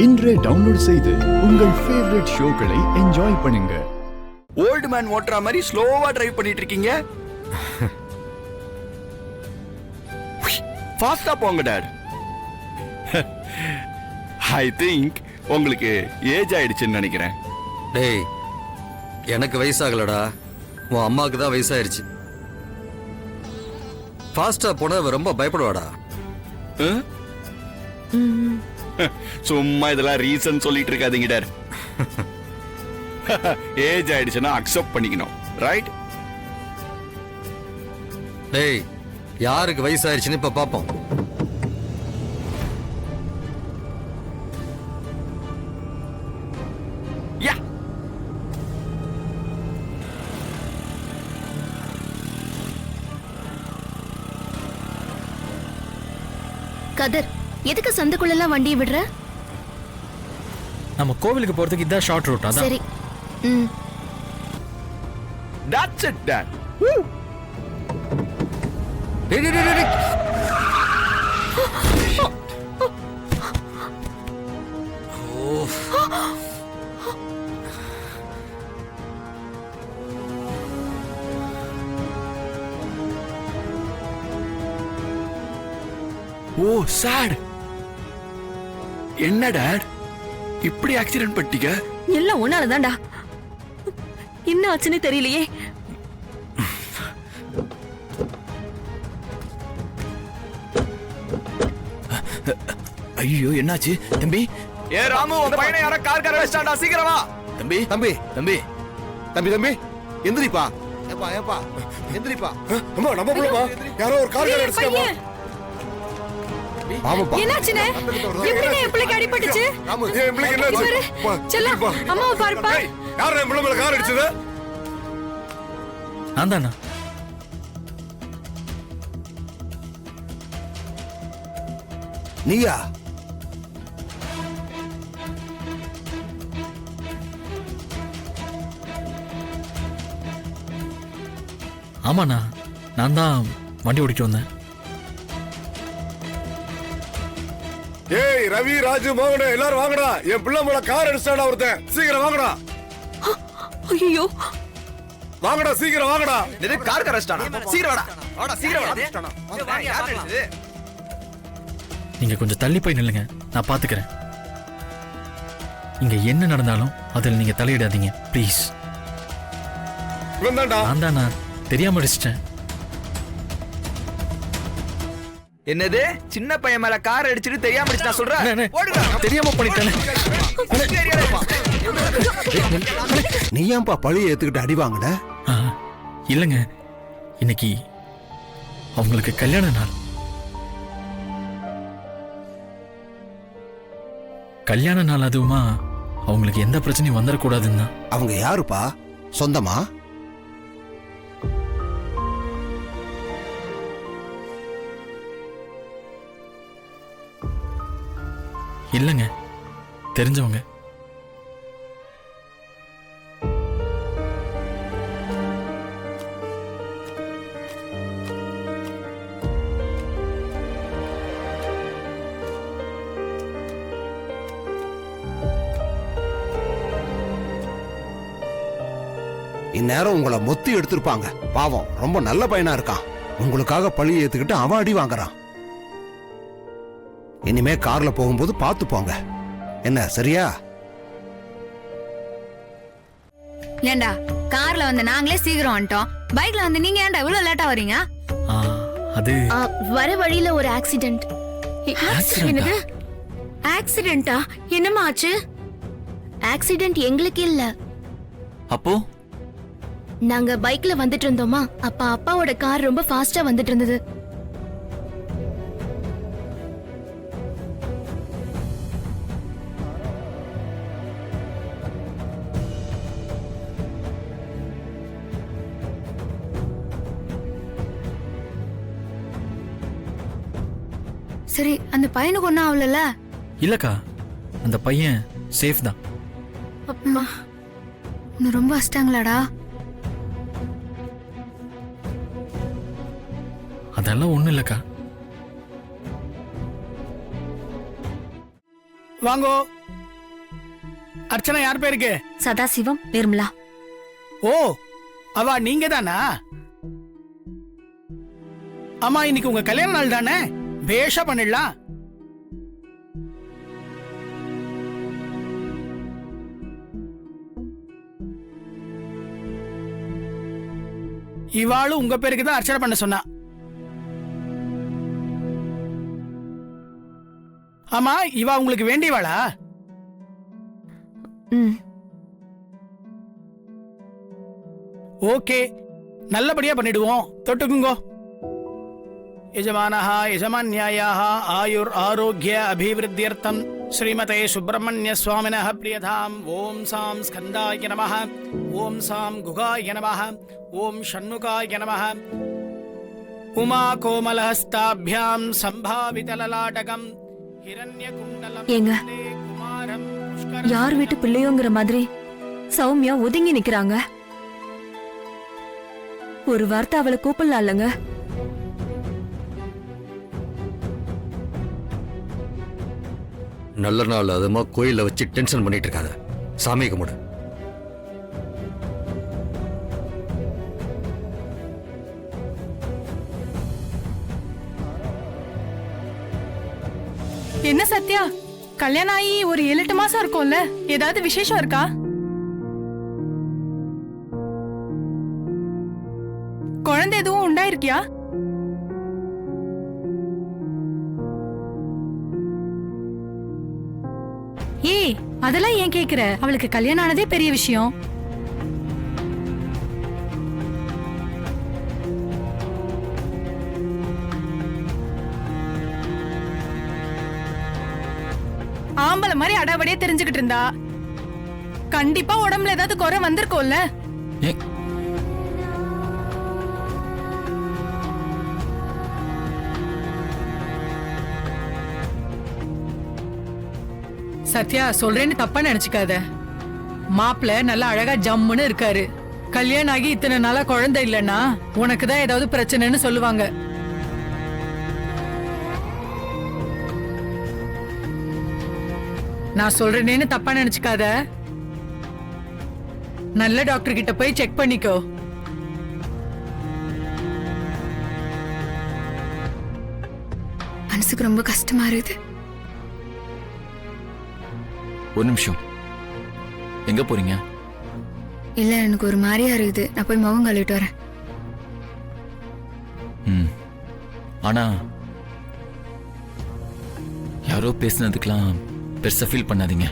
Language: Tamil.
இன்றே டவுன்லோட் செய்து உங்கள் ஃபேவரட் ஷோக்களை என்ஜாய் பண்ணுங்க. ஓல்டு மேன் ஓட்டுற மாதிரி ஸ்லோவா டிரைவ் பண்ணிட்டு இருக்கீங்க. ஃபாஸ்டா போங்க டாட். ஐ திங்க் உங்களுக்கு ஏஜ் ஆயிடுச்சுன்னு நினைக்கிறேன். டேய், எனக்கு வயசாகலடா, உன் அம்மாவுக்கு தான் வயசாயிருச்சு. ஃபாஸ்டா போனா ரொம்ப பயப்படுவாடா. சும்மா இதெல்லாம் ரீசன் சொல்லிட்டு இருக்காதீங்க டாட். ஏஜ் ஆயிடுச்சுன்னா அக்செப்ட் பண்ணிக்கணும், ரைட்? டேய், யாருக்கு வயசாயிருச்சுன்னு இப்ப பாப்போம். யா கதர், எதுக்கு சந்துக்குள்ளெல்லாம் வண்டியை விடுற? நம்ம கோவிலுக்கு போறதுக்கு இதான் ஷார்ட் ரூட். அதான். சரி. ம். that's it dad. டேய் டேய் டேய் டேய். ஓ sad. என்ன டாட் இப்படி ஆக்சிடென்ட் பட்டிக்க? எல்லாம் உன்னாலதான்டா. என்ன ஆச்சுன்னு தெரியலையே. ஐயோ, என்னாச்சு தம்பி? ஏ ராமு, உன் பையனை யாரோ கார் வச்சிட்டான்டா, சீக்கிரம் வா. தம்பி தம்பி தம்பி தம்பி தம்பி எந்திரிப்பா. ஏப்பா ஏப்பா எந்திரிப்பா. அம்மா, நம்ம புள்ளமா யாரோ ஒரு கார் அடிச்சிட்டாமா. ஆமாப்பா. என்னாச்சுனே? எப்படினே என் பிள்ளைக்கு அடிபட்டுச்சு? ராமு, என் பிள்ளைக்கு என்னாச்சு? செல்லம், அம்மாவை பாருப்பா. யாரோ என் பிள்ளை மேல கார் அடிச்சது? நான் தானா? நீயா? ஆமாண்ணா, நான் தான் வண்டி ஓடிட்டு வந்தேன். ஏய் ரவி, ராஜு, மோகன் எல்லாரும் வாங்கடா. என் பிள்ளை மேல கார் அடிச்சாடா ஒருத்தன். சீக்கிரம் வாங்கடா. ஐயோ, வாங்கடா, சீக்கிரம் வாங்கடா. இது கார் அடிச்சிட்டானா? சீக்கிரம் வாடா. வாடா, சீக்கிரம் வாடா. யார் அடிச்சது? நீங்க கொஞ்சம் தள்ளி போய் நில்லுங்க, நான் பாத்துக்கிறேன். இங்க என்ன நடந்தாலும் அதில் நீங்க தலையிடாதீங்க ப்ளீஸ். இவன் தான்டா. நான் தானா? தெரியாம அடிச்சிட்டேன். என்னது? சின்ன பையன் மேல கார் அடிச்சிட்டு தெரியாம அடிச்சு நான் சொல்றேன். ஓடுடா. தெரியாம பண்ணிட்டேன். நீ ஏன்பா பழிய ஏத்துக்கிட்டு அடி வாங்கட? இல்லங்க, இன்னைக்கு அவங்களுக்கு கல்யாண நாள். கல்யாண நாள், அதுவுமா அவங்களுக்கு எந்த பிரச்சனையும் வந்துடக்கூடாதுன்னு தான். அவங்க யாருப்பா? சொந்தமா? இல்லங்க, தெரிஞ்சவங்க. இந்நேரம் உங்களை மொத்தி எடுத்திருப்பாங்க. பாவம், ரொம்ப நல்ல பையனா இருக்கான். உங்களுக்காக பழிய ஏத்துக்கிட்டு அவன் அடி வாங்குறான். இனிமே கார்ல போகும்போது பார்த்து போங்க. என்ன, சரியா? ஏண்டா, கார்ல வந்து நாங்களே சீக்கிரம் வந்துட்டோம், பைக்ல வந்து நீங்க ஏன்டா இவ்வளவு லேட்டா வரீங்க? அது வர வழியில ஒரு ஆக்சிடென்ட். என்னது ஆக்சிடென்ட்டா? என்னமா ஆச்சு? ஆக்சிடென்ட் எங்களுக்கு இல்ல. அப்போ நாங்க பைக்ல வந்துட்டு இருந்தோமா, அப்ப அப்பாவோட கார் ரொம்ப ஃபாஸ்டா வந்துட்டு இருந்தது. சரி, அந்த பையனுக்கு ஒன்னும் ஆகல? இல்லக்கா, அந்த பையன் சேஃப் தான். அப்பா, ரொம்ப கஷ்டங்களாடா? அதெல்லாம் ஒண்ணும் இல்லக்கா. வாங்கோ. அர்ச்சனா யார் பேருக்கு? சதாசிவம், நிர்மலா. ஓ, அவ நீங்க தானா? ஆமா, இன்னைக்கு உங்க கல்யாண நாள் தானே? பேஷா பண்ணிடலாம். இவாளும் உங்க பேருக்கு தான் அர்ச்சனை பண்ண சொன்னா. ஆமா, இவா உங்களுக்கு வேண்டியவாளா? ஓகே, நல்லபடியா பண்ணிடுவோம். தொட்டுக்குங்கோ. यजमानः यजमान्यायाः आयुर् आरोग्य अभिवृद्ध्यर्थं श्रीमते सुब्रह्मण्य स्वामिनः प्रियताम् ओम सां स्कन्दाय नमः, ओम सां गुगाय नमः, ओम षण्मुखाय नमः. उमा कोमलहस्ताभ्यां संभावितललाटकं हिरण्यकुण्डलं ஏங்க, कुमारं யார் வீட்டு பிள்ளையோங்கிற மாதிரி சௌமியா ஒதுங்கி நிக்கிறாங்க. ஒரு வார்த்தை அவளை கூப்பிடலாம் இல்லங்க? நல்ல நாள் அதுமா கோயில வச்சு டென்ஷன் பண்ணிட்டு இருக்காத. சாமி கும்பிடு. என்ன சத்யா, கல்யாணம் ஆகி ஒரு 7-8 மாசம் இருக்கும்ல, ஏதாவது விசேஷம் இருக்கா? குழந்தை எதுவும் உண்டாயிருக்கியா? ஏய், அதெல்லாம் ஏன் கேக்குற? அவளுக்கு கல்யாணம் ஆனதே பெரிய விஷயம். ஆம்பளை மாதிரி அடாவடியே தெரிஞ்சுக்கிட்டு இருந்தா கண்டிப்பா உடம்புல ஏதாவது குறை வந்திருக்கும்ல. சத்யா, சொல்றேன்னு தப்பா நினைச்சுக்காத. மாப்பிள்ள நல்லா அழகா ஜம்முன்னு இருக்காரு. கல்யாணம் ஆகி இத்தனை நாளா குழந்தை இல்லைன்னா உனக்கு தான் ஏதாவது பிரச்சனைன்னு சொல்லுவாங்க. நான் சொல்றேன்னு தப்பா நினைச்சுக்காத. நல்ல டாக்டர் கிட்ட போய் செக் பண்ணிக்கோ. மனசுக்கு ரொம்ப கஷ்டமா இருக்குது. ஒரு நிமிஷம், எங்க போறீங்க? இல்ல, எனக்கு ஒரு மாதிரியா இருக்குது. நான் போய் முகம் கழுவிட்டு வரேன். ஆனா யாரோ பேசுனதுக்கெல்லாம் பெருசா ஃபீல் பண்ணாதீங்க.